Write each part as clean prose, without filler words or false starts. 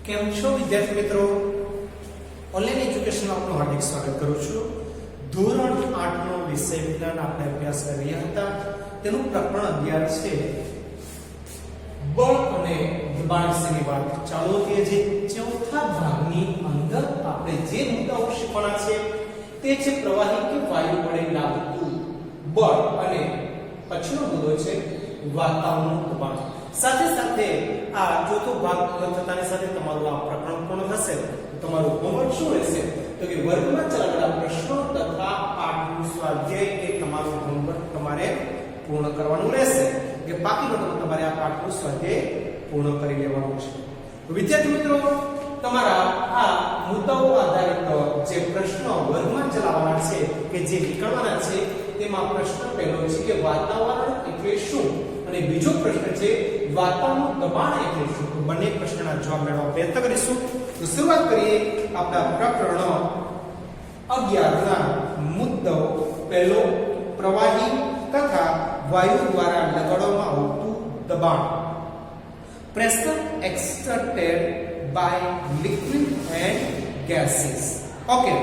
કેમ છો વિદ્યાર્થી મિત્રો? ઓનલાઈન એજ્યુકેશન આપનું હાર્દિક સ્વાગત કરું છું. ધોરણ 8 નો વિષય વિજ્ઞાન આપણે અભ્યાસ કરી રહ્યા હતા. તેનું પ્રકરણ 11 છે બળ અને દબાણ વિશેની વાત. ચાલો કે જે ચોથા ભાગની અંદર આપણે જે મુદ્દાઓ શીખવાના છે તે છે પ્રવાહી કે વાયુ વડે લાગતું બળ અને પછીનો મુદ્દો છે વાતાવરણનું દબાણ. સાથે સાથે આ ચોથો ભાગ પૂર્ણ થતાની સાથે તમારું આ પ્રકરણ પૂર્ણ થશે. તમારું હોમવર્ક શું રહેશે? તો કે વર્ગમાં ચાલેલા પ્રશ્નો તથા પાઠનું સ્વાધ્યાય એ તમારું હોમવર્ક તમારે પૂર્ણ કરવાનું રહેશે. કે બાકી બધું તમારે આ પાઠનું સ્વાધ્યાય પૂર્ણ કરી લેવાનું છે. વિદ્યાર્થી મિત્રો, તમારા આ મુદ્દાઓ આધારિત જે પ્રશ્નો વર્ગમાં ચલાવવાના છે કે જે નીકળવાના છે તેમાં પ્રશ્ન પહેલો છે કે વાતાવરણ એટલે શું અને બીજો પ્રશ્ન છે વાતાવરણનું દબાણ એટલે શું. તો બંને પ્રશ્નના જવાબ મેળવવા પ્રયત્ન કરીશું. તો શરૂઆત કરીએ આપણા પ્રકરણ 11 ના મુદ્દાઓ. પહેલો, પ્રવાહી તથા વાયુ દ્વારા લગાડવામાં આવતું દબાણ. Pressure exerted by liquid and gases. Okay,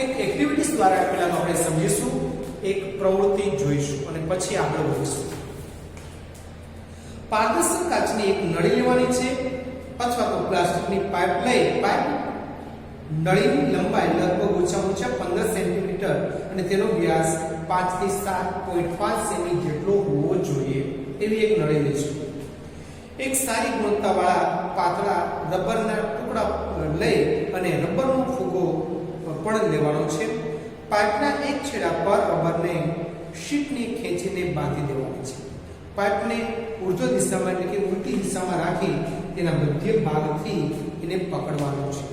એક એક્ટિવિટીઝ દ્વારા પહેલા આપણે સમજીશું, એક પ્રવૃત્તિ જોઈશું અને પછી આગળ વધીશું. પારદર્શક કાચની એક નળી લેવાની છે અથવા તો પ્લાસ્ટિકની પાઇપ લઈ નળીની લંબાઈ લગભગ ઓછામાં ઓછા 15 સેન્ટીમીટર અને તેનો વ્યાસ 5 થી 7.5 સેમી જેટલો હોવો જોઈએ એવી એક નળી લઈશું. એક સારી ગુણવત્તાવાળા પાતળા રબરના ટુકડા લઈ અને રબરનો ફૂગો પણ લેવાનો છે. પાઇપના એક છેડા પર રબરને શીટને ખેંચીને બાંધી દેવાની છે. પાઇપને ઉર્ધ્વ દિશામાં એટલે કે ઉલટી દિશામાં રાખી તેના મધ્ય ભાગથી એને પકડવાનું છે.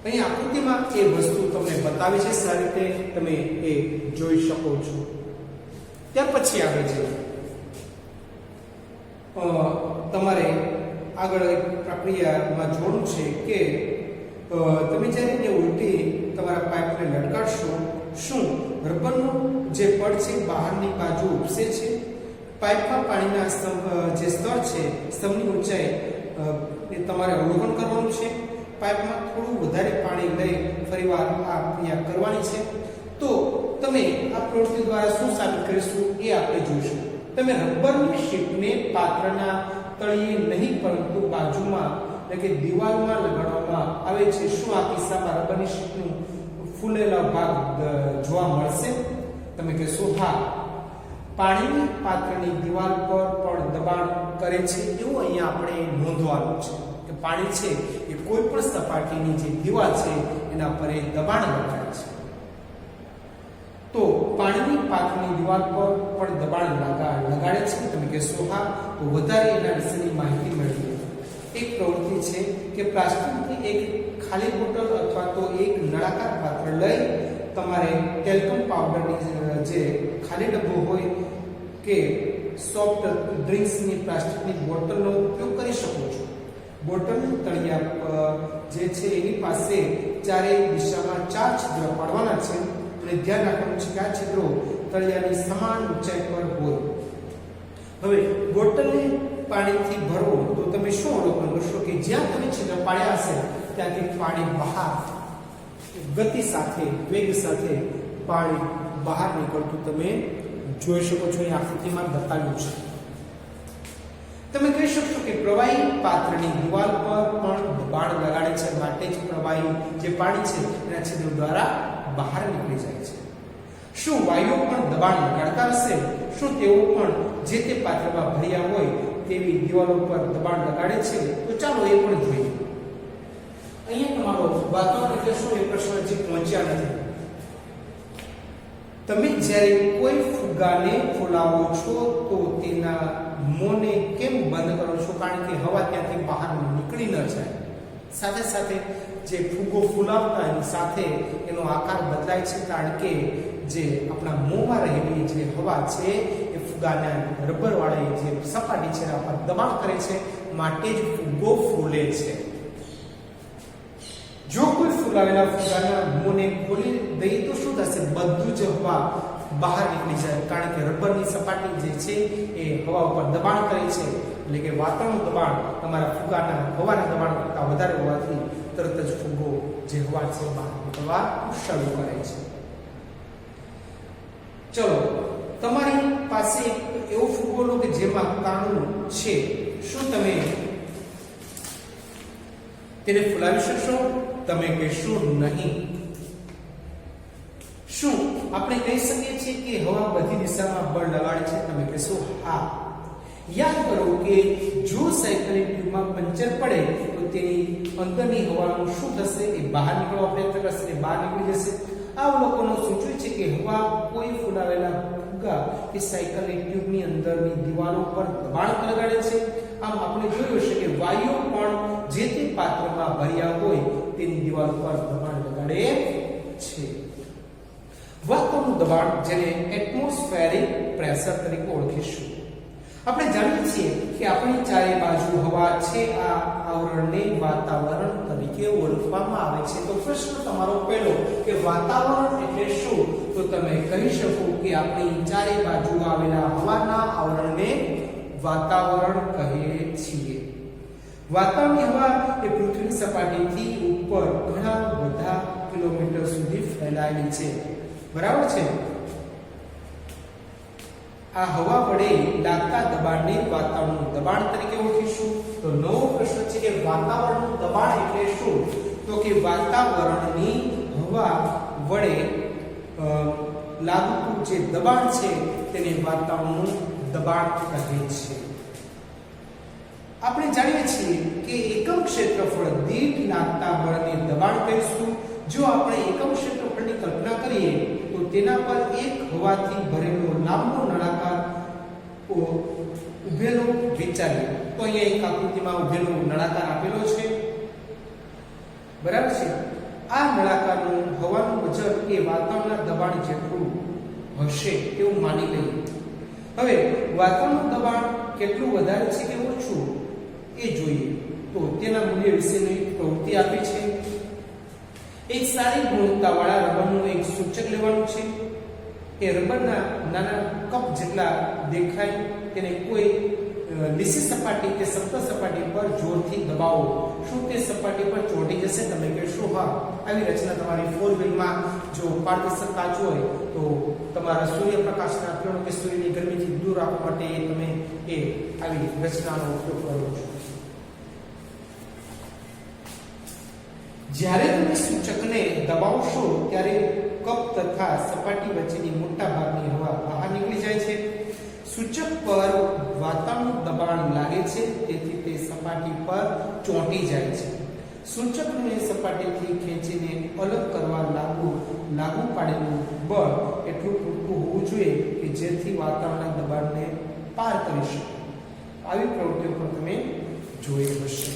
અહીં આકૃતિમાં એ વસ્તુ તમને બતાવી છે, સારી રીતે તમે એ જોઈ શકો છો. ત્યાર પછી આવે છે તમારે આગળ એક પ્રક્રિયામાં જોડવું છે કે તમે જ્યારે એને ઉલટી તમારા પાઇપને લટકાડશો, શું રબરનું જે પડ છે બહારની બાજુ ઉપસે છે? પાઇપમાં પાણીના જે સ્તર છે, સ્તરની ઊંચાઈ એ તમારે અવલોકન કરવાનું છે. પાઇપમાં થોડું વધારે પાણી લઈ ફરીવાર આ ક્રિયા કરવાની છે. તો તમે આ પ્રવૃત્તિ દ્વારા શું સાબિત કરીશું એ આપણે જોઈશું. તમે રબરની શીટને પાત્રના તળિયે નહીં પરંતુ બાજુમાં એટલે કે દિવાલમાં લગાડવામાં આવે છે. શું આ કિસ્સામાં રબરની શીટનું ફૂલેલા ભાગ જોવા મળશે? તમે કહેશો હા. પાણીની પાત્રની દિવાલ પર પણ દબાણ કરે છે એવું અહીંયા આપણે નોંધવાનું છે કે પાણી છે એ કોઈ પણ સપાટીની જે દિવાલ છે એના પર એ દબાણ લગાડે છે. તો પાણીની પાત્રની દિવાલ પર પણ દબાણ લગાડે છે. તમે કહેશો હા. તો વધારે એના વિશેની માહિતી મેળવીએ. એક પ્રવૃત્તિ છે કે પ્લાસ્ટિકની એક ખાલી બોટલ અથવા તો એક નળાકાર પાત્ર લઈ તમારે ટેલ્કમ પાવડરની જે ખાલી ડબ્બો હોય કે સોફ્ટ ડ્રિંક્સની પ્લાસ્ટિકની બોટલનો ઉપયોગ કરી શકો છો. બોટલનું તળિયા જે છે એની પાસે ચારેય દિશામાં 4 છિદ્ર પાડવાના છે અને ધ્યાન રાખવાનું છે કે આ છિદ્રો તળિયાની સમાન ઊંચાઈ પર હોય. હવે બોટલને પાણીથી ભરો તો તમે શું અવલોકન કરશો કે જ્યાં તમે છિદ્ર પાડ્યા હશે ત્યાંથી પાણી બહાર ગતિ સાથે, વેગ સાથે પાણી બહાર નીકળતું તમે જોઈ શકો છો. અહીં આકૃતિમાં બતાવ્યું છે. તમે કહી શકશો કે પ્રવાહી પાત્રની દિવાલ પર પણ દબાણ લગાડે છે, માટે જ પ્રવાહી જે પાણી છે એના છિદ્ર દ્વારા બહાર નીકળી જાય છે. શું વાયુઓ પણ દબાણ લગાડતા હશે? શું તેઓ પણ જે તે પાત્રમાં ભર્યા હોય તેવી દિવાલો પર દબાણ લગાડે છે? તો ચાલો એ પણ જોઈએ. અહીંયા તમારો વાતાવરણ એટલે શું એ પ્રશ્ન હજી પહોંચ્યા નથી. તમે જ્યારે કોઈ ફુગ્ગાને ફૂલાવો છો તો તેના મોંને કેમ બંધ કરો છો? કારણ કે હવા ત્યાંથી બહાર નીકળી ન જાય. સાથે સાથે જે ફુગ્ગો ફૂલાવતા એની સાથે એનો આકાર બદલાય છે, કારણ કે જે આપણા મોંમાં રહેલી જે હવા છે એ ફુગ્ગાના રબરવાળી જે સપાટી છે એના પર દબાણ કરે છે, માટે જ ફુગ્ગો ફૂલે છે. જો કોઈ ફૂલાવેલા ફુગ્ગાના મોંને ખોલી દઈએ તો શું થશે? બધું જ હવા બહાર નીકળી જાય, કારણ કે રબરની સપાટી જે છે એ હવા ઉપર દબાણ કરે છે, એટલે કે વાતાવરણનું દબાણ તમારા ફુગાના હવાના દબાણ કરતાં વધારે હોવાથી તરત જ ફુગ્ગો જે હવા છે બહાર નીકળવા શરૂ કરે છે. ચલો, તમારી પાસે એવો ફુગ્ગો લો કે જેમાં કાણું છે, શું તમે તેને ફૂલાવી શકશો? તમે કહેશો નહીં. શું આપણે કહી શકીએ છીએ કે હવા બધી દિશામાં બળ લગાડે છે? તમે કહેશો હા. યાદ કરો કે જો સાયકલની ટ્યુબમાં પંચર પડે તો તેની અંદરની હવાનું શું થશે? એ બહાર નીકળવા પ્રયત્ન કરશે અને બહાર નીકળી જશે. આ અવલોકનો સૂચવે છે કે હવા કોઈ ફૂલાવેલા ફુગ્ગા કે સાયકલની ટ્યુબની અંદરની દિવાલો પર દબાણ લગાડે છે. આમ આપણે જોયું હશે કે વાયુઓ પણ જે તે પાત્રમાં ભર્યા હોય તેની દિવાલ પર દબાણ લગાડે છે. વાતાવરણનું દબાણ, જેને એટમોસ્ફેરિક પ્રેશર તરીકે ઓળખીશું. આપણે જાણીએ છીએ કે આપણી ચારે બાજુ હવા છે. આ આવરણને વાતાવરણ તરીકે ઓળખવામાં આવે છે. તો પ્રશ્ન તમારો પહેલો કે વાતાવરણ એટલે શું? તો તમે કહી શકો કે આપણી ચારે બાજુ આવેલા હવાના આવરણને વાતાવરણ કહીએ છીએ. વાતાવરણની હવા એ પૃથ્વીની સપાટીથી ઉપર ઘણા બધા કિલોમીટર સુધી ફેલાયેલી છે. બરાબર છે? આ હવા વડે લાગતા દબાણને વાતાવરણનું દબાણ તરીકે ઓળખીશું. તો નવો પ્રશ્ન છે કે વાતાવરણનું દબાણ એટલે શું? તો કે વાતાવરણની હવા વડે લાગતું જે દબાણ છે તેને વાતાવરણનું દબાણ કહે છે. આપણે જાણીએ છીએ કે એકમ ક્ષેત્રફળ દીઠ લાગતા બળને દબાણ કહીશું. જો આપણે એકમ ક્ષેત્રફળની કલ્પના કરીએ તો તેના પર એક હવાથી ભરેલો લાંબો નળાકાર ઉભેલો વિચારીએ. તો અહીંયા એક આકૃતિમાં ઉભેલો નળાકાર આપેલો છે. બરાબર છે? આ નળાકારનું હવાનું વજન એ વાતાવરણના દબાણ જેટલું હશે એવું માની લઈએ. હવે વાતાવરણનું દબાણ કેટલું વધારે છે કે ઓછું એ જોઈએ. તો તેના મૂલ્ય વિશેની પ્રવૃત્તિ આપી છે. એક સારી ગુણવત્તાવાળા રબરનું એક સૂચક લેવાનું છે. એ રબરના નાના કપ જેટલા દેખાય તેને કોઈ લીસી સપાટી કે સપ્ત સપાટી પર જોરથી દબાવો. શું તે સપાટી પર ચોંટી જશે? તમે કહેશો હા. આવી રચના તમારી ફોર વ્હીલમાં જો પારદર્શક કાચ હોય તો તમારા સૂર્યપ્રકાશના કિરણો કે સૂર્યની ગરમીથી દૂર રાખવા માટે તમે એ આવી રચનાનો ઉપયોગ કરો છો. જ્યારે તમે સૂચકને દબાવશો ત્યારે કપ તથા સપાટી વચ્ચેની મોટા ભાગની હવા બહાર નીકળી જાય છે. સૂચક પર વાતાવરણનું દબાણ લાગે છે, તેથી તે સપાટી પર ચોંટી જાય છે. સૂચકને સપાટીથી ખેંચીને અલગ કરવા લાગુ પાડેલું બળ એટલું પૂરતું હોવું જોઈએ કે જેથી વાતાવરણના દબાણને પાર કરી શકે. આવી પ્રવૃત્તિઓ પણ તમે જોઈ હશે.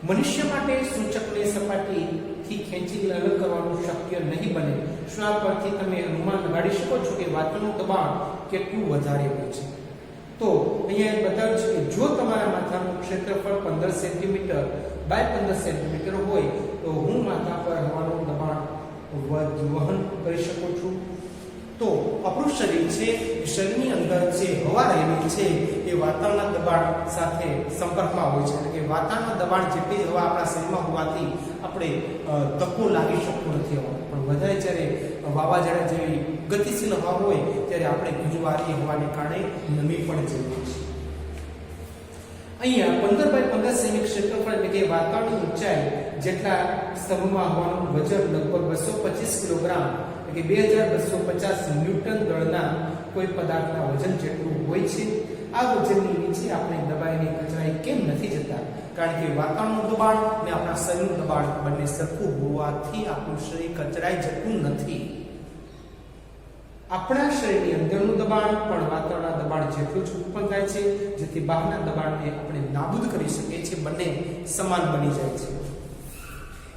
મનુષ્ય માટે સૂચકને સપાટીથી ખેંચીને અલગ કરવાનું શક્ય નહીં બને. શું આ પરથી તમે અનુમાન લગાડી શકો છો કે વાતાવરણનું દબાણ કેટલું વધારે હોય છે? તો અહીંયા બતાવ્યું છે કે જો તમારા માથાનું ક્ષેત્રફળ 15 સેન્ટીમીટર બાય 15 સેન્ટીમીટર હોય તો હું માથા પર હવાનું દબાણ વહન કરી શકું છું. તો આપણું શરીર છે, શરીરની અંદર જે હવા રહેલી છે એ વાતાવરણના દબાણ સાથે સંપર્કમાં હોય છે. એટલે કે વાતાવરણના દબાણ જેટલી હવા આપણા શરીરમાં હોવાથી આપણે ધક્કો લાગી શકતો નથી. પણ વધારે જ્યારે વાવાઝોડા જેવી ગતિશીલ હવા હોય ત્યારે આપણે ગુંજવારી હવાને કારણે નમી પણ જઈએ છીએ. અહીંયા 15 બાય 15 સેમી ક્ષેત્રફળ એટલે કે વાતાવરણની ઊંચાઈ જેટલા સ્તંભમાં હવાનું વજન લગભગ 225 કિલોગ્રામ કે 2250 ન્યૂટન દળના કોઈ પદાર્થના વજન જેટલું હોય છે. આ વજનની નીચે આપણે દબાઈને કચરાઈ કેમ નથી જતા? કારણ કે વાતાવરણનું દબાણ અને આપણા શરીરનું દબાણ બંને સરખું હોવાથી આપણું શરીર કચરાઈ જતું નથી. આપણા શરીરની અંદરનું દબાણ પણ વાતાવરણના દબાણ જેટલું જ ઉત્પન્ન થાય છે, જેથી બહારના દબાણને આપણે નાબૂદ કરી શકીએ છીએ. બંને સમાન બની જાય છે.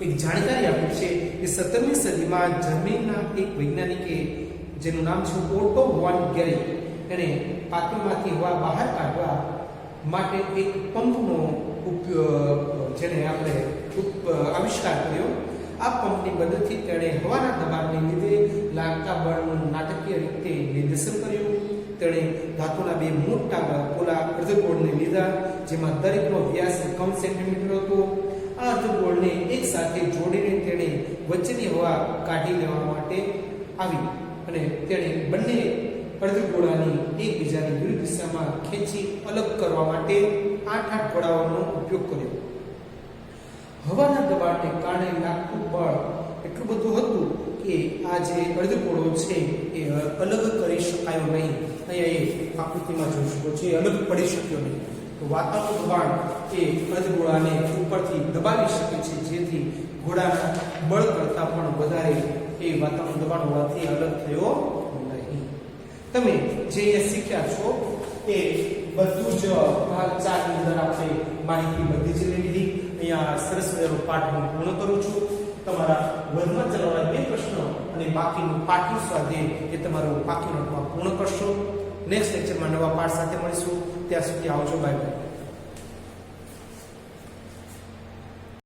એક જાણકારી આપી છે કે 17મી સદીમાં જર્મનીના એક વૈજ્ઞાનિકે જેનું નામ છે ઓટો વોન ગેરી, એણે પાત્રમાંથી હવા બહાર કાઢવા માટે એક પંપનો જેને આપણે આવિષ્કાર કર્યો. આ પંપની મદદથી તેણે હવાના દબાણને લીધે લાગતા બળનું નાટકીય રીતે નિર્દેશન કર્યું. તેણે ધાતુના બે મોટા પોલા અર્ધગોળને લીધા, જેમાં દરેકનો વ્યાસ 1 સેન્ટીમીટર હતો. આ અર્ધગોળને એક સાથે જોડીને તેણે વચ્ચેની હવા કાઢી લેવા માટે આવી અને તેણે બંને અર્ધગોળાની એકબીજાની વિરુદ્ધ દિશામાં ખેંચી અલગ કરવા માટે 8 ઘોડાઓનો ઉપયોગ કર્યો. હવાના દબાણને કારણે લાગતું બળ એટલું બધું હતું કે આ જે અર્ધગોળો છે એ અલગ કરી શકાયો નહીં. અહીંયા એ આકૃતિમાં જોઈ શકો છો, એ અલગ પડી શક્યો નહીં. તો વાતાવરણનું દબાણ એ અર્ધગોળાને ઉપરથી દબાવી શકે છે, જેથી ઘોડાના બળ કરતાં પણ વધારે એ વાતાવરણ દબાણ હોવાથી અલગ થયો નહીં. તમે જે શીખ્યા છો એ બધું જ ભાગ 4 ની અંદર આપણે માહિતી બધી જ લઈ લીધી. અહીંયા સરસ મજાનો પાઠ હું પૂર્ણ કરું છું. તમારા વર્ગમાં ચાલવાના 2 પ્રશ્નો અને બાકીનું પાઠનું સ્વાધ્યાય એ તમારું બાકી નોટમાં પૂર્ણ કરશો. નેક્સ્ટ લેક્ચરમાં નવા પાઠ સાથે મળીશું. ત્યાં સુધી આવજો. Bye bye.